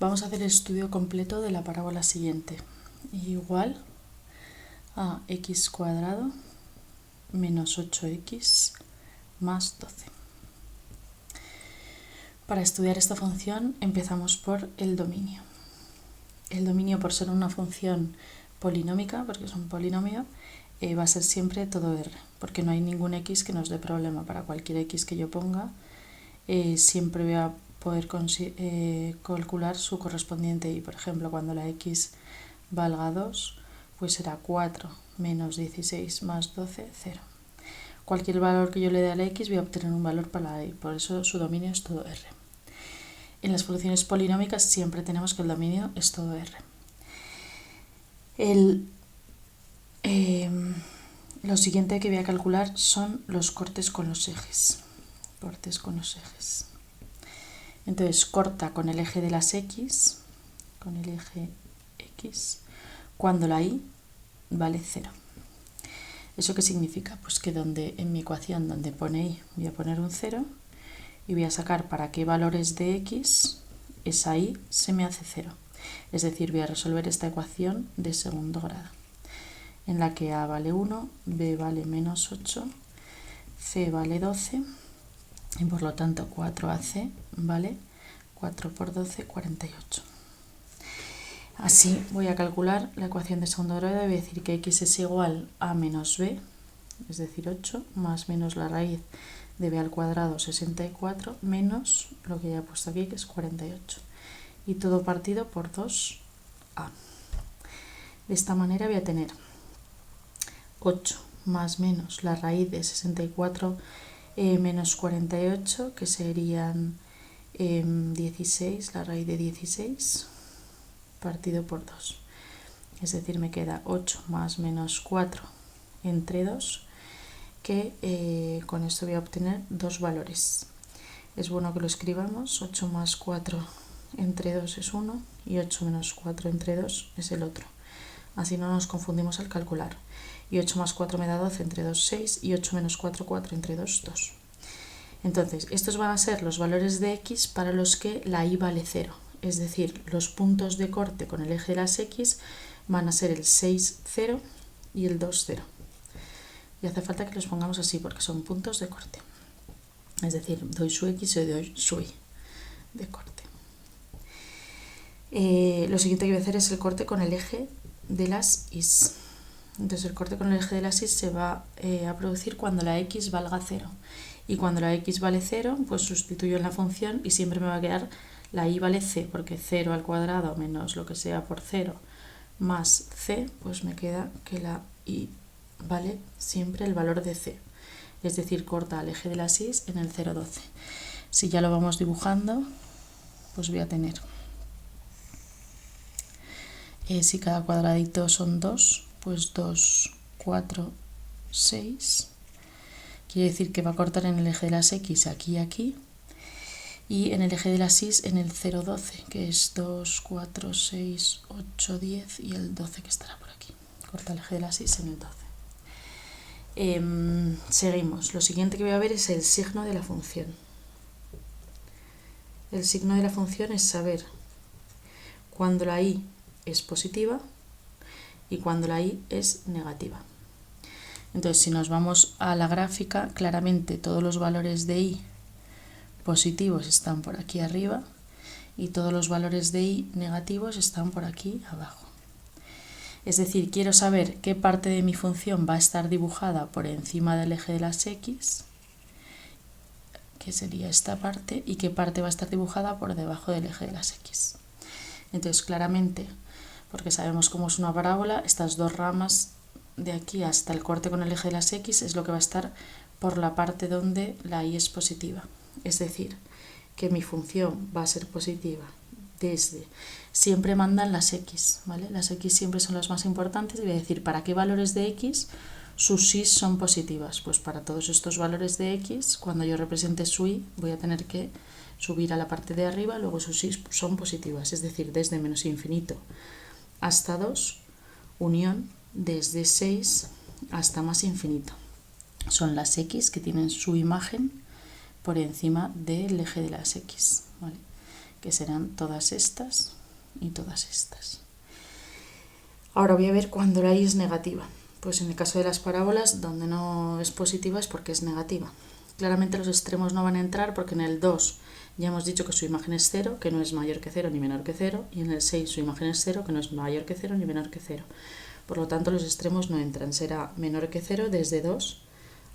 Vamos a hacer el estudio completo de la parábola siguiente. Igual a x cuadrado menos 8x más 12. Para estudiar esta función empezamos por el dominio. El dominio, por ser una función polinómica, porque es un polinomio, va a ser siempre todo R, porque no hay ningún x que nos dé problema. Para cualquier x que yo ponga, siempre voy a poder calcular su correspondiente y, por ejemplo, cuando la x valga 2, pues será 4 menos 16 más 12, 0. Cualquier valor que yo le dé a la x voy a obtener un valor para la y, por eso su dominio es todo R. En las funciones polinómicas siempre tenemos que el dominio es todo R. Lo siguiente que voy a calcular son los cortes con los ejes. Cortes con los ejes. Entonces, corta con el eje de las x, con el eje x, cuando la y vale 0. ¿Eso qué significa? Pues que en mi ecuación donde pone y voy a poner un 0 y voy a sacar para qué valores de x esa y se me hace 0. Es decir, voy a resolver esta ecuación de segundo grado, en la que a vale 1, b vale menos 8, c vale 12 y por lo tanto 4ac vale 4 por 12, 48. Así voy a calcular la ecuación de segundo grado y voy a decir que x es igual a menos b, es decir 8, más menos la raíz de b al cuadrado 64, menos lo que ya he puesto aquí, que es 48. Y todo partido por 2a. De esta manera voy a tener 8 más menos la raíz de 64 menos 48, que serían 16, la raíz de 16, partido por 2. Es decir, me queda 8 más menos 4 entre 2, que con esto voy a obtener dos valores. Es bueno que lo escribamos. 8 más 4 entre 2 es 1 y 8 menos 4 entre 2 es el otro. Así no nos confundimos al calcular. Y 8 más 4 me da 12 entre 2, 6 y 8 menos 4, 4 entre 2, 2. Entonces, estos van a ser los valores de x para los que la y vale 0. Es decir, los puntos de corte con el eje de las x van a ser el 6, 0 y el 2, 0. Y hace falta que los pongamos así porque son puntos de corte. Es decir, doy su x y doy su y de corte. Lo siguiente que voy a hacer es el corte con el eje de las y's. Entonces el corte con el eje de las y's se va a producir cuando la x valga 0. Y cuando la x vale 0, pues sustituyo en la función y siempre me va a quedar la y vale c, porque 0 al cuadrado menos lo que sea por 0 más c, pues me queda que la y vale siempre el valor de c. Es decir, corta al eje de las y's en el 0,12. Si ya lo vamos dibujando, pues voy a tener, si cada cuadradito son 2, pues 2, 4, 6. Quiere decir que va a cortar en el eje de las x aquí y aquí, y en el eje de las y en el 0,12, que es 2, 4, 6, 8, 10 y el 12 que estará por aquí. Corta el eje de las y en el 12. Seguimos. Lo siguiente que voy a ver es el signo de la función. El signo de la función es saber cuando la y es positiva y cuando la y es negativa. Entonces, si nos vamos a la gráfica, claramente todos los valores de y positivos están por aquí arriba y todos los valores de y negativos están por aquí abajo. Es decir, quiero saber qué parte de mi función va a estar dibujada por encima del eje de las x, que sería esta parte, y qué parte va a estar dibujada por debajo del eje de las x. Entonces, claramente, porque sabemos cómo es una parábola, estas dos ramas de aquí hasta el corte con el eje de las x es lo que va a estar por la parte donde la y es positiva. Es decir, que mi función va a ser positiva desde... Siempre mandan las x, ¿vale? Las x siempre son las más importantes y voy a decir para qué valores de x sus y son positivas. Pues para todos estos valores de x, cuando yo represente su y, voy a tener que subir a la parte de arriba, luego sus y son positivas. Es decir, desde menos infinito hasta 2, unión desde 6 hasta más infinito. Son las x que tienen su imagen por encima del eje de las x, ¿vale? que serán todas estas y todas estas. Ahora voy a ver cuando la y es negativa. Pues en el caso de las parábolas, donde no es positiva es porque es negativa. Claramente los extremos no van a entrar porque en el 2 ya hemos dicho que su imagen es 0, que no es mayor que 0 ni menor que 0, y en el 6 su imagen es 0, que no es mayor que 0 ni menor que 0. Por lo tanto, los extremos no entran. Será menor que 0 desde 2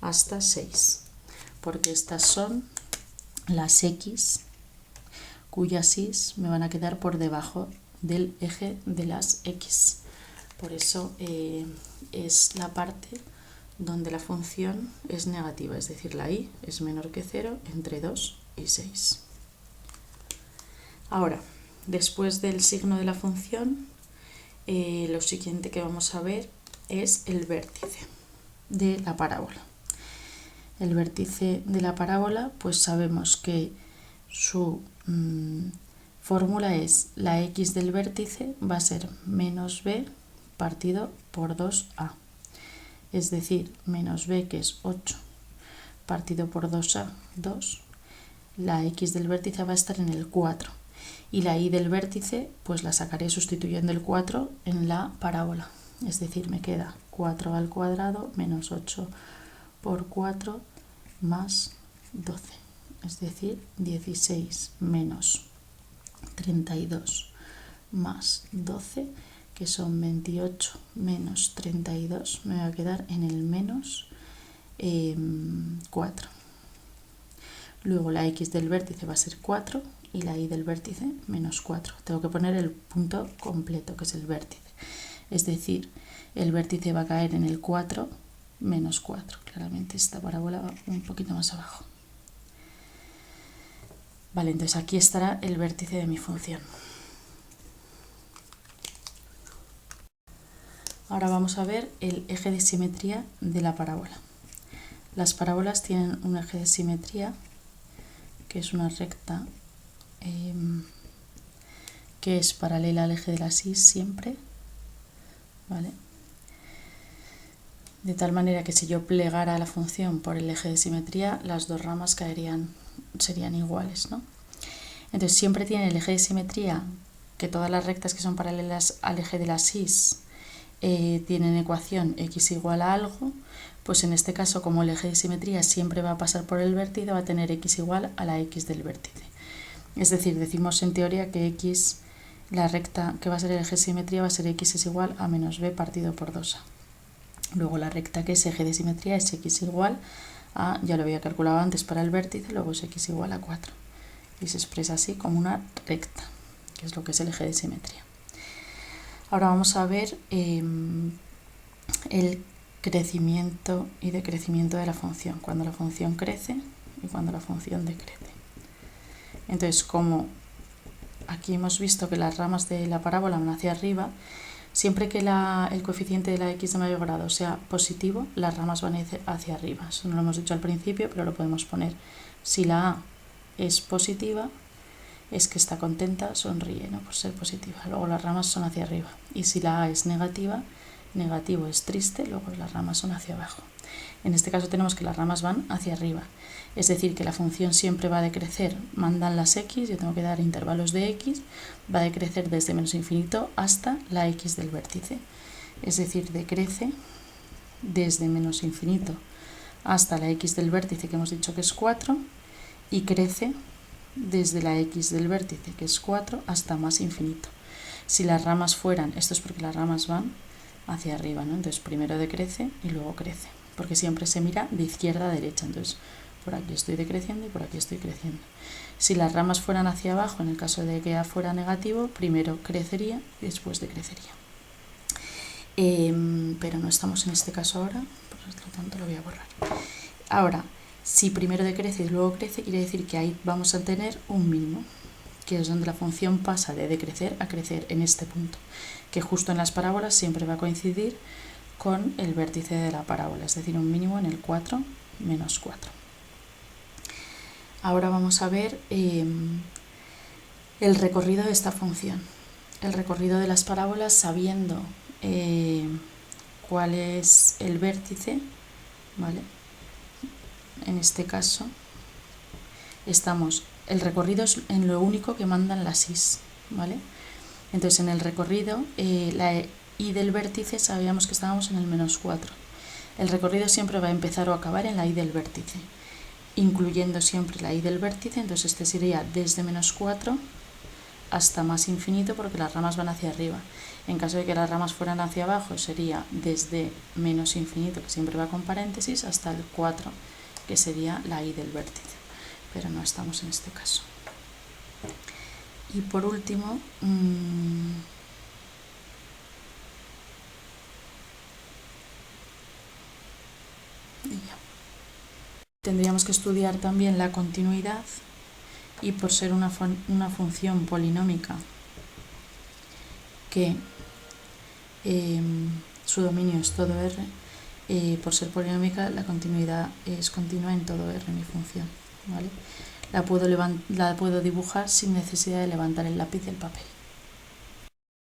hasta 6, porque estas son las x cuyas y me van a quedar por debajo del eje de las x. Por eso es la parte donde la función es negativa, es decir, la y es menor que 0 entre 2 y 6. Ahora, después del signo de la función, lo siguiente que vamos a ver es el vértice de la parábola. El vértice de la parábola, pues sabemos que su fórmula es la x del vértice va a ser menos b partido por 2a. Es decir, menos b, que es 8, partido por 2a, 2. La x del vértice va a estar en el 4. Y la y del vértice, pues la sacaré sustituyendo el 4 en la parábola. Es decir, me queda 4 al cuadrado menos 8 por 4 más 12. Es decir, 16 menos 32 más 12, que son 28 menos 32, me va a quedar en el menos 4. Luego la x del vértice va a ser 4 y la y del vértice menos 4. Tengo que poner el punto completo, que es el vértice. Es decir, el vértice va a caer en el 4 menos 4. Claramente esta parábola va un poquito más abajo. Vale, entonces aquí estará el vértice de mi función. Ahora vamos a ver el eje de simetría de la parábola. Las parábolas tienen un eje de simetría, que es una recta que es paralela al eje de las y siempre, ¿vale? De tal manera que si yo plegara la función por el eje de simetría, las dos ramas serían iguales, ¿no? Entonces siempre tiene el eje de simetría que todas las rectas que son paralelas al eje de las y tienen ecuación x igual a algo, pues en este caso, como el eje de simetría siempre va a pasar por el vértice, va a tener x igual a la x del vértice. Es decir, decimos en teoría que x, la recta que va a ser el eje de simetría va a ser x es igual a menos b partido por 2a. Luego la recta que es eje de simetría es x igual a, ya lo había calculado antes para el vértice, luego es x igual a 4. Y se expresa así como una recta, que es lo que es el eje de simetría. Ahora vamos a ver el crecimiento y decrecimiento de la función, cuando la función crece y cuando la función decrece. Entonces, como aquí hemos visto que las ramas de la parábola van hacia arriba, siempre que el coeficiente de la x de mayor grado sea positivo, las ramas van hacia arriba. Eso no lo hemos dicho al principio, pero lo podemos poner. Si la a es positiva, es que está contenta, sonríe, ¿no? Por ser positiva. Luego las ramas son hacia arriba. Y si la a es negativa, negativo es triste, luego las ramas son hacia abajo. En este caso tenemos que las ramas van hacia arriba. Es decir, que la función siempre va a decrecer, mandan las x, yo tengo que dar intervalos de x, va a decrecer desde menos infinito hasta la x del vértice. Es decir, decrece desde menos infinito hasta la x del vértice, que hemos dicho que es 4, y crece desde la x del vértice, que es 4, hasta más infinito. Si las ramas fueran, esto es porque las ramas van hacia arriba, ¿no? Entonces primero decrece y luego crece, porque siempre se mira de izquierda a derecha. Entonces por aquí estoy decreciendo y por aquí estoy creciendo. Si las ramas fueran hacia abajo, en el caso de que a fuera negativo, primero crecería y después decrecería. Pero no estamos en este caso ahora, por lo tanto lo voy a borrar. Ahora, si primero decrece y luego crece, quiere decir que ahí vamos a tener un mínimo, que es donde la función pasa de decrecer a crecer en este punto, que justo en las parábolas siempre va a coincidir con el vértice de la parábola, es decir, un mínimo en el 4 menos 4. Ahora vamos a ver el recorrido de esta función. El recorrido de las parábolas sabiendo cuál es el vértice, ¿vale? En este caso estamos el recorrido es en lo único que mandan las i's, ¿vale? Entonces en el recorrido la y del vértice sabíamos que estábamos en el -4. El recorrido siempre va a empezar o acabar en la y del vértice, incluyendo siempre la y del vértice. Entonces este sería desde -4 hasta más infinito, porque las ramas van hacia arriba. En caso de que las ramas fueran hacia abajo, sería desde menos infinito, que siempre va con paréntesis, hasta el 4, que sería la y del vértice. Pero no estamos en este caso. Y por último, tendríamos que estudiar también la continuidad, y por ser una función polinómica que su dominio es todo R, por ser polinómica la continuidad es continua en todo R, mi función, ¿vale? La puedo dibujar sin necesidad de levantar el lápiz del papel.